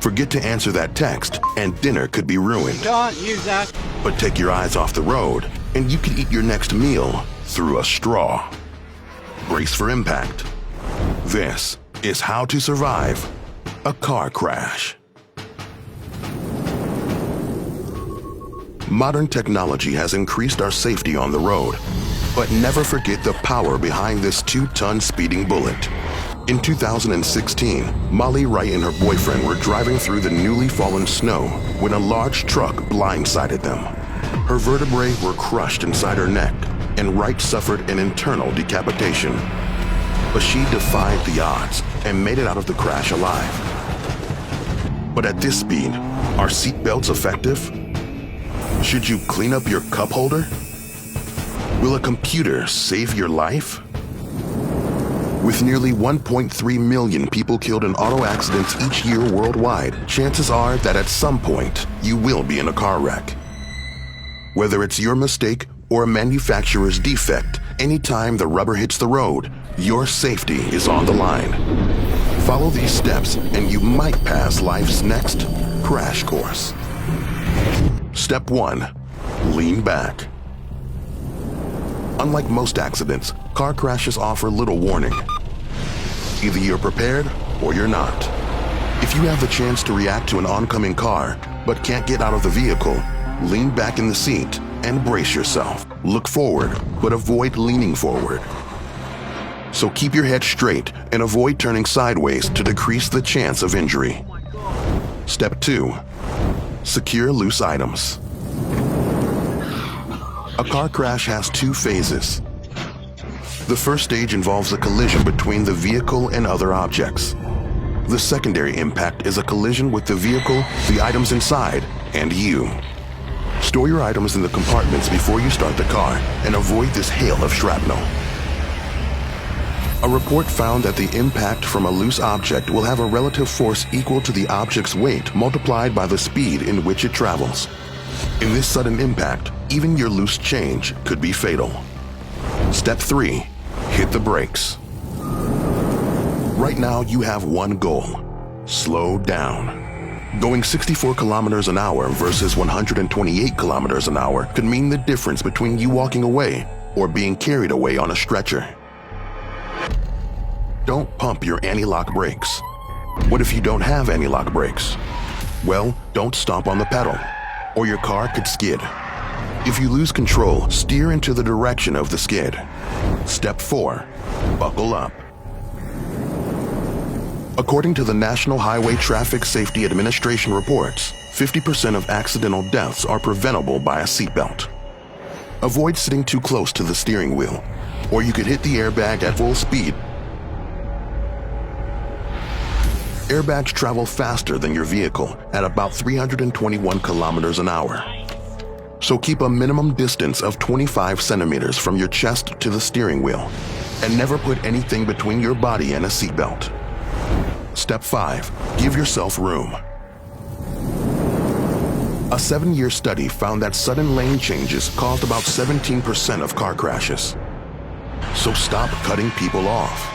Forget to answer that text, and dinner could be ruined. Don't use that. But take your eyes off the road, and you could eat your next meal through a straw. Brace for impact. This is how to survive a car crash. Modern technology has increased our safety on the road, but never forget the power behind this 2-ton speeding bullet. In 2016, Molly Wright and her boyfriend were driving through the newly fallen snow when a large truck blindsided them. Her vertebrae were crushed inside her neck, and Wright suffered an internal decapitation. But she defied the odds and made it out of the crash alive. But at this speed, are seatbelts effective? Should you clean up your cup holder? Will a computer save your life? With nearly 1.3 million people killed in auto accidents each year worldwide, chances are that at some point you will be in a car wreck. Whether it's your mistake or a manufacturer's defect, anytime the rubber hits the road, your safety is on the line. Follow these steps and you might pass life's next crash course. Step 1. Lean back. Unlike most accidents, car crashes offer little warning. Either you're prepared or you're not. If you have the chance to react to an oncoming car but can't get out of the vehicle, lean back in the seat and brace yourself. Look forward, but avoid leaning forward. So keep your head straight and avoid turning sideways to decrease the chance of injury. Step 2. Secure loose items. A car crash has 2 phases. The first stage involves a collision between the vehicle and other objects. The secondary impact is a collision with the vehicle, the items inside, and you. Store your items in the compartments before you start the car and avoid this hail of shrapnel. A report found that the impact from a loose object will have a relative force equal to the object's weight multiplied by the speed in which it travels. In this sudden impact, even your loose change could be fatal. Step 3. Hit the brakes. Right now you have one goal: slow down. Going 64 kilometers an hour versus 128 kilometers an hour could mean the difference between you walking away or being carried away on a stretcher. Don't pump your anti-lock brakes. What if you don't have anti-lock brakes? Well, don't stomp on the pedal, or your car could skid. If you lose control, steer into the direction of the skid. Step 4. Buckle up. According to the National Highway Traffic Safety Administration reports, 50% of accidental deaths are preventable by a seatbelt. Avoid sitting too close to the steering wheel, or you could hit the airbag at full speed. Airbags travel faster than your vehicle at about 321 kilometers an hour. So keep a minimum distance of 25 centimeters from your chest to the steering wheel, and never put anything between your body and a seatbelt. Step 5. Give yourself room. A 7-year study found that sudden lane changes caused about 17% of car crashes. So stop cutting people off.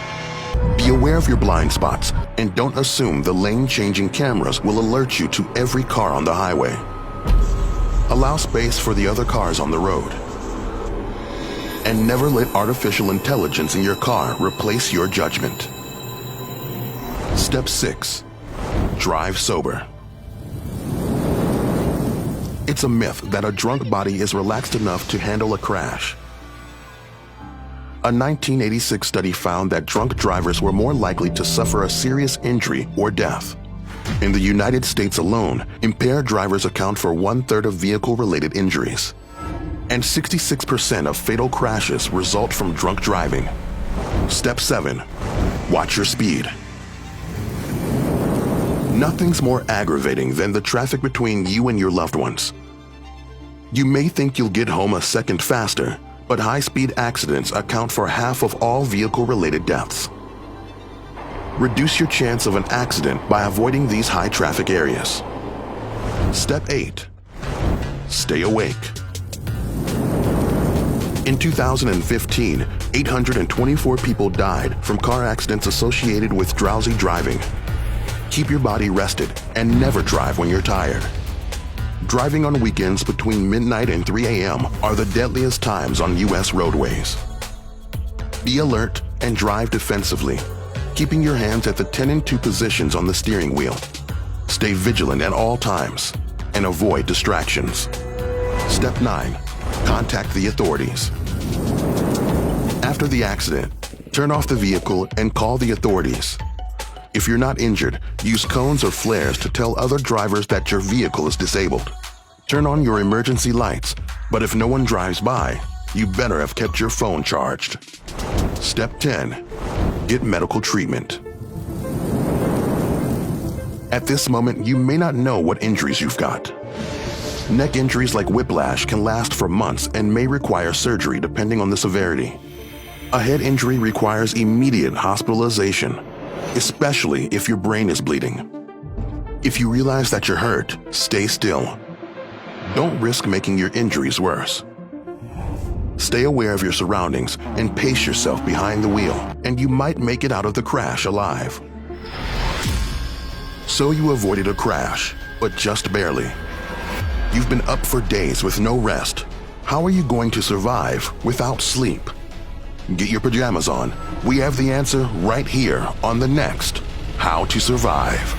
Be aware of your blind spots and don't assume the lane-changing cameras will alert you to every car on the highway. Allow space for the other cars on the road. And never let artificial intelligence in your car replace your judgment. Step 6. Drive sober. It's a myth that a drunk body is relaxed enough to handle a crash. A 1986 study found that drunk drivers were more likely to suffer a serious injury or death. In the United States alone, impaired drivers account for 1/3 of vehicle-related injuries. And 66% of fatal crashes result from drunk driving. Step 7. Watch your speed. Nothing's more aggravating than the traffic between you and your loved ones. You may think you'll get home a second faster, but high-speed accidents account for half of all vehicle-related deaths. Reduce your chance of an accident by avoiding these high-traffic areas. Step 8. Stay awake. In 2015, 824 people died from car accidents associated with drowsy driving. Keep your body rested and never drive when you're tired. Driving on weekends between midnight and 3 a.m. are the deadliest times on U.S. roadways. Be alert and drive defensively, keeping your hands at the 10 and 2 positions on the steering wheel. Stay vigilant at all times and avoid distractions. Step 9. Contact the authorities. After the accident, turn off the vehicle and call the authorities. If you're not injured, use cones or flares to tell other drivers that your vehicle is disabled. Turn on your emergency lights, but if no one drives by, you better have kept your phone charged. Step 10. Get medical treatment. At this moment, you may not know what injuries you've got. Neck injuries like whiplash can last for months and may require surgery depending on the severity. A head injury requires immediate hospitalization, especially if your brain is bleeding. If you realize that you're hurt, stay still. Don't risk making your injuries worse. Stay aware of your surroundings and pace yourself behind the wheel, and you might make it out of the crash alive. So you avoided a crash, but just barely. You've been up for days with no rest. How are you going to survive without sleep? Get your pajamas on. We have the answer right here on the next How to Survive.